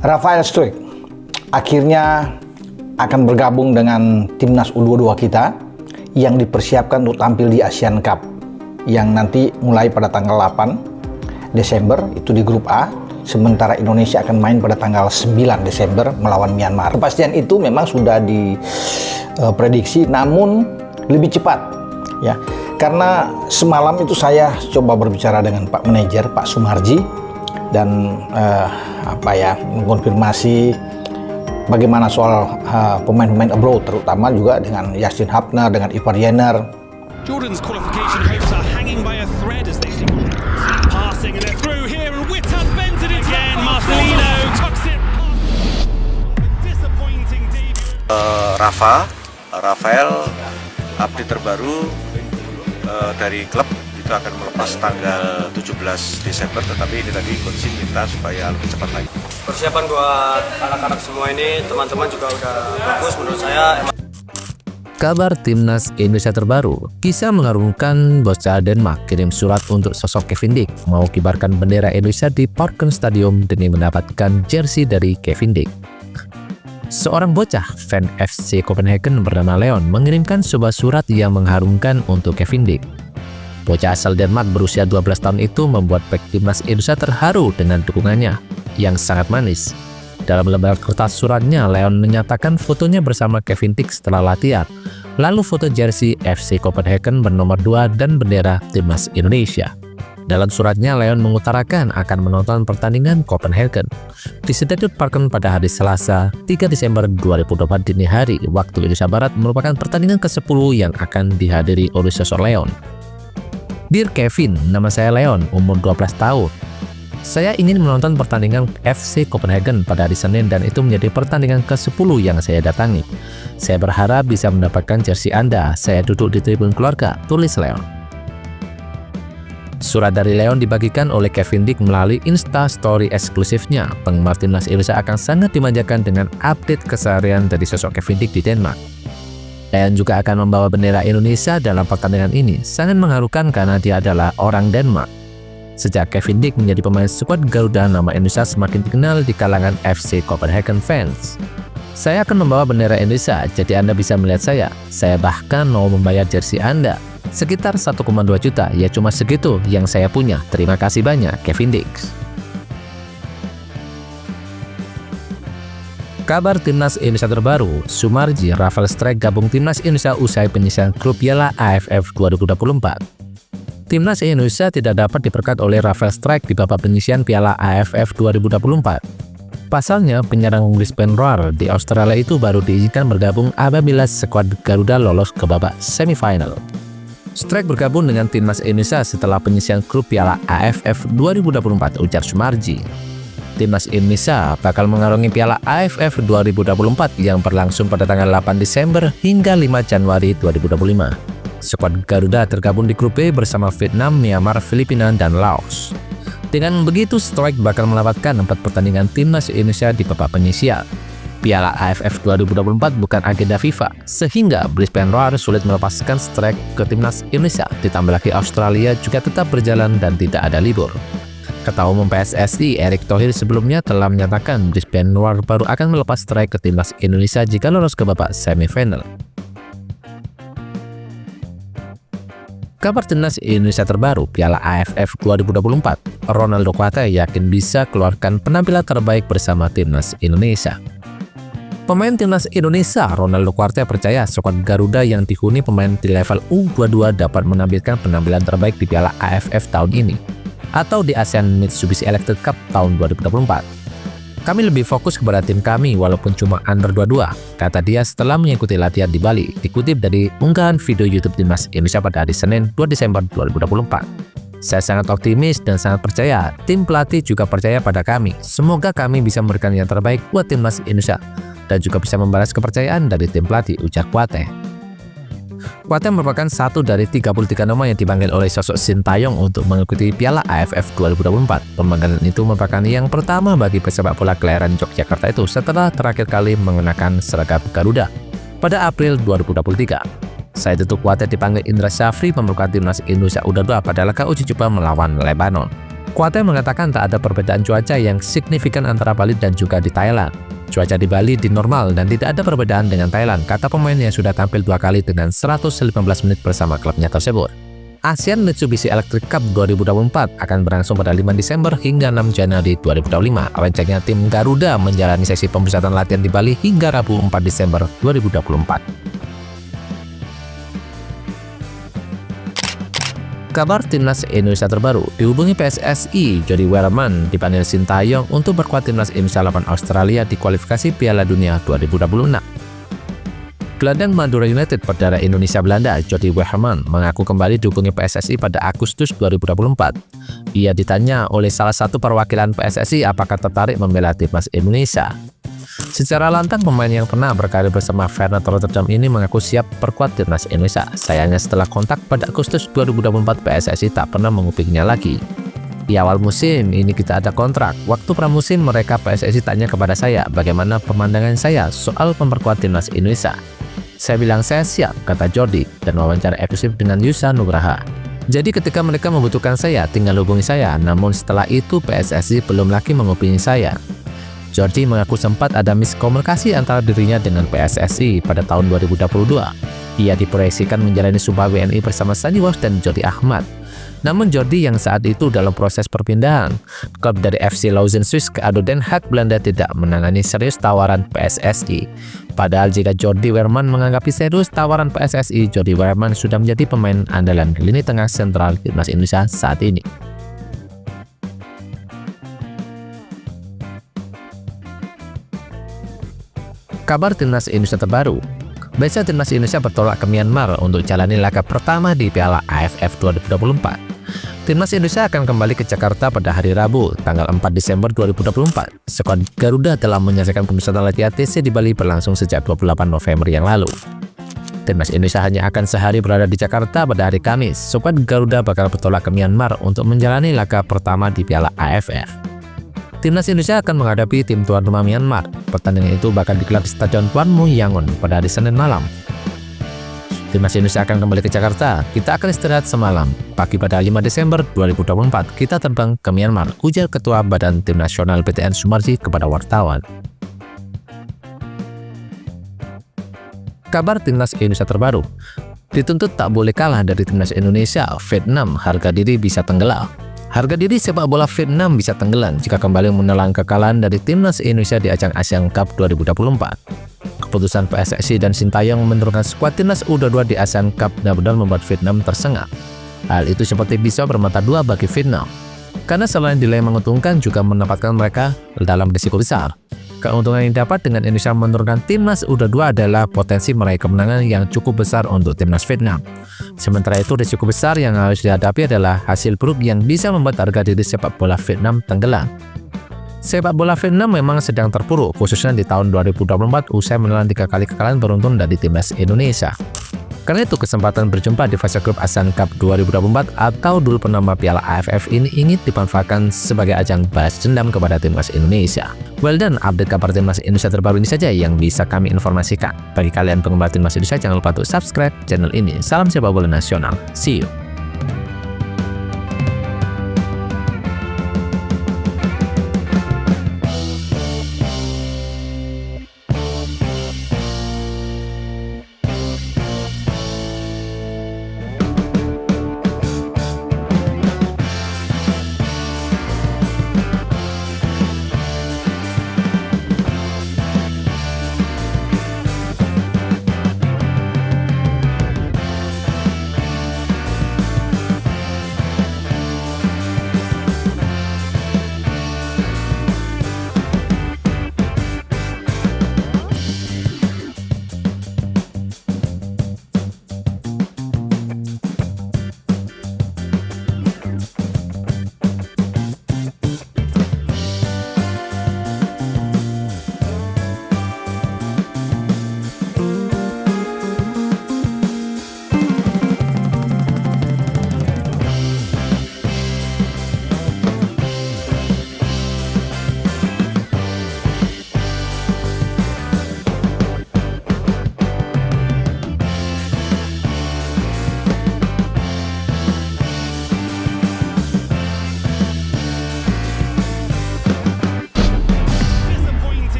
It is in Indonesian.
Rafael Struijk akhirnya akan bergabung dengan timnas U22 kita yang dipersiapkan untuk tampil di Asian Cup yang nanti mulai pada tanggal 8 Desember itu di grup A, sementara Indonesia akan main pada tanggal 9 Desember melawan Myanmar. Kepastian itu memang sudah diprediksi, namun lebih cepat ya, karena semalam itu saya coba berbicara dengan Pak Manajer Pak Sumarji dan mengkonfirmasi bagaimana soal pemain-pemain abroad, terutama juga dengan Justin Hubner, dengan Ivar Jenner. Jordan's qualification hopes are hanging by a thread as they see passing and they're through here and Wittan bends it again. Marcelino tucks it. Disappointing debut. Rafael update terbaru dari klub itu akan melepas tanggal 17 Desember, tetapi ini tadi coach minta supaya lebih cepat lagi. Persiapan buat anak-anak semua ini, teman-teman juga udah bagus menurut saya. Kabar timnas Indonesia terbaru, kisah mengharumkan bocah Denmark kirim surat untuk sosok Kevin Dick mau kibarkan bendera Indonesia di Parken Stadium demi mendapatkan jersey dari Kevin Dick. Seorang bocah fan FC Copenhagen bernama Leon mengirimkan sebuah surat yang mengharumkan untuk Kevin Dick. Bocah asal Denmark berusia 12 tahun itu membuat bek timnas Indonesia terharu dengan dukungannya yang sangat manis. Dalam lembar kertas suratnya, Leon menyatakan fotonya bersama Kevin Dick setelah latihan, lalu foto jersey FC Copenhagen bernomor 2 dan bendera timnas Indonesia. Dalam suratnya, Leon mengutarakan akan menonton pertandingan Copenhagen di Stadion Parken pada hari Selasa 3 Desember 2024 dini hari waktu Indonesia Barat, merupakan pertandingan ke-10 yang akan dihadiri oleh sosok Leon. Dear Kevin, nama saya Leon, umur 12 tahun. Saya ingin menonton pertandingan FC Copenhagen pada hari Senin dan itu menjadi pertandingan ke-10 yang saya datangi. Saya berharap bisa mendapatkan jersey Anda. Saya duduk di tribun keluarga, tulis Leon. Surat dari Leon dibagikan oleh Kevin Dick melalui Insta Story eksklusifnya. Penggemar timnas Indonesia akan sangat dimanjakan dengan update keseharian dari sosok Kevin Dick di Denmark. Leon juga akan membawa bendera Indonesia dalam pertandingan ini. Sangat mengharukan karena dia adalah orang Denmark. Sejak Kevin Dick menjadi pemain skuad Garuda, nama Indonesia semakin dikenal di kalangan FC Copenhagen fans. Saya akan membawa bendera Indonesia, jadi Anda bisa melihat saya. Saya bahkan mau membayar jersey Anda. Sekitar 1,2 juta, ya cuma segitu yang saya punya. Terima kasih banyak, Kevin Dick. Kabar timnas Indonesia terbaru, Sumarji Rafael Struijk gabung timnas Indonesia usai penyisihan grup Piala AFF 2024. Timnas Indonesia tidak dapat diperkuat oleh Rafael Struijk di babak penyisihan Piala AFF 2024. Pasalnya, penyerang Brisbane Roar di Australia itu baru diizinkan bergabung apabila skuad Garuda lolos ke babak semifinal. Struijk bergabung dengan timnas Indonesia setelah penyisihan grup Piala AFF 2024, ujar Sumarji. Timnas Indonesia bakal mengarungi Piala AFF 2024 yang berlangsung pada tanggal 8 Desember hingga 5 Januari 2025. Skuad Garuda tergabung di grup B bersama Vietnam, Myanmar, Filipina, dan Laos. Dengan begitu, Struijk bakal melewatkan 4 pertandingan timnas Indonesia di babak penyisihan. Piala AFF 2024 bukan agenda FIFA, sehingga Brisbane Roar sulit melepaskan Struijk ke timnas Indonesia. Ditambah lagi Australia juga tetap berjalan dan tidak ada libur. Ketua Umum PSSI Erick Thohir sebelumnya telah menyatakan Brisbane Roar baru akan melepas Struijk ke timnas Indonesia jika lolos ke babak semifinal. Kabar timnas Indonesia terbaru Piala AFF 2024, Ronaldo Kuate yakin bisa keluarkan penampilan terbaik bersama timnas Indonesia. Pemain timnas Indonesia Ronaldo Kuate percaya skuad Garuda yang dihuni pemain di level U22 dapat menampilkan penampilan terbaik di Piala AFF tahun ini atau di ASEAN Mitsubishi Electric Cup tahun 2024. Kami lebih fokus kepada tim kami walaupun cuma under 22, kata dia setelah mengikuti latihan di Bali, dikutip dari unggahan video YouTube timnas Indonesia pada hari Senin 2 Desember 2024. Saya sangat optimis dan sangat percaya, tim pelatih juga percaya pada kami. Semoga kami bisa memberikan yang terbaik buat timnas Indonesia dan juga bisa membalas kepercayaan dari tim pelatih, ujar Kuate. Kuate merupakan satu dari 33 nama yang dipanggil oleh sosok Sintayong untuk mengikuti Piala AFF 2024. Pemanggilan itu merupakan yang pertama bagi pesepak bola kelahiran Yogyakarta itu setelah terakhir kali mengenakan seragam Garuda pada April 2023. Saat itu Kuate dipanggil Indra Syafri memperkuat timnas Indonesia U22 pada laga uji coba melawan Lebanon. Khawatir mengatakan tak ada perbedaan cuaca yang signifikan antara Bali dan juga di Thailand. Cuaca di Bali di normal dan tidak ada perbedaan dengan Thailand, kata pemain yang sudah tampil 2 kali dengan 115 menit bersama klubnya tersebut. ASEAN Mitsubishi Electric Cup 2024 akan berlangsung pada 5 Desember hingga 6 Januari 2025. Rencananya tim Garuda menjalani sesi pemusatan latihan di Bali hingga Rabu 4 Desember 2024. Kabar timnas Indonesia terbaru, dihubungi PSSI, Jody Wehrman dipanggil Sintayong untuk berkuat timnas Indonesia lawan Australia di kualifikasi Piala Dunia 2026. Gelandang Madura United perdana Indonesia Belanda, Jody Wehrman, mengaku kembali dihubungi PSSI pada Agustus 2024. Ia ditanya oleh salah satu perwakilan PSSI apakah tertarik membela timnas Indonesia. Secara lantang, pemain yang pernah berkarir bersama Feyenoord Rotterdam ini mengaku siap perkuat timnas Indonesia. Sayangnya setelah kontak pada Agustus 2024, PSSI tak pernah menghubunginya lagi. Di awal musim ini kita ada kontrak. Waktu pramusim mereka PSSI tanya kepada saya bagaimana pemandangan saya soal memperkuat timnas Indonesia. Saya bilang saya siap, kata Jordi, dan wawancara eksklusif dengan Yusa Nugraha. Jadi ketika mereka membutuhkan saya, tinggal hubungi saya. Namun setelah itu PSSI belum lagi menghubungi saya. Jordi mengaku sempat ada miskomunikasi antara dirinya dengan PSSI pada tahun 2022. Ia diproyeksikan menjalani Sumpah WNI bersama Sandy Walsh dan Jordi Ahmad. Namun Jordi yang saat itu dalam proses perpindahan klub dari FC Lausanne Swiss ke ADO Den Haag Belanda tidak menangani serius tawaran PSSI. Padahal jika Jody Wehrman menanggapi serius tawaran PSSI, Jody Wehrman sudah menjadi pemain andalan di lini tengah sentral timnas Indonesia saat ini. Kabar timnas Indonesia terbaru. Besok timnas Indonesia bertolak ke Myanmar untuk jalani laga pertama di Piala AFF 2024. Timnas Indonesia akan kembali ke Jakarta pada hari Rabu, tanggal 4 Desember 2024. Skuad Garuda telah menyelesaikan pemusatan latihan TC di Bali berlangsung sejak 28 November yang lalu. Timnas Indonesia hanya akan sehari berada di Jakarta pada hari Kamis. Skuad Garuda bakal bertolak ke Myanmar untuk menjalani laga pertama di Piala AFF. Timnas Indonesia akan menghadapi tim tuan rumah Myanmar. Pertandingan itu bakal digelar di Stadion Tuan Muh Yangon pada hari Senin malam. Timnas Indonesia akan kembali ke Jakarta. Kita akan istirahat semalam. Pagi pada 5 Desember 2024, kita terbang ke Myanmar, ujar Ketua Badan Tim Nasional BTN Sumarji kepada wartawan. Kabar timnas Indonesia terbaru. Dituntut tak boleh kalah dari timnas Indonesia, Vietnam harga diri bisa tenggelam. Harga diri sepak bola Vietnam bisa tenggelam jika kembali menelan kekalahan dari timnas Indonesia di ajang Asian Cup 2024. Keputusan PSSI dan Sintayong menurunkan skuad timnas U22 di Asian Cup benar-benar membuat Vietnam tersengat. Hal itu seperti pisau bermata dua bagi Vietnam, karena selain nilai menguntungkan juga menempatkan mereka dalam risiko besar. Keuntungan yang didapat dengan Indonesia menurunkan timnas U22 adalah potensi meraih kemenangan yang cukup besar untuk timnas Vietnam. Sementara itu, risiko besar yang harus dihadapi adalah hasil buruk yang bisa membuat harga diri sepak bola Vietnam tenggelam. Sepak bola Vietnam memang sedang terpuruk, khususnya di tahun 2024 usai menelan 3 kali kekalahan beruntun dari timnas Indonesia. Karena itu, kesempatan berjumpa di fase grup Asian Cup 2024 atau dulu bernama Piala AFF ini ingin dimanfaatkan sebagai ajang balas dendam kepada timnas Indonesia. Well done, update kabar timnas Indonesia terbaru ini saja yang bisa kami informasikan. Bagi kalian penggemar timnas Indonesia, jangan lupa untuk subscribe channel ini. Salam sepak bola nasional. See you.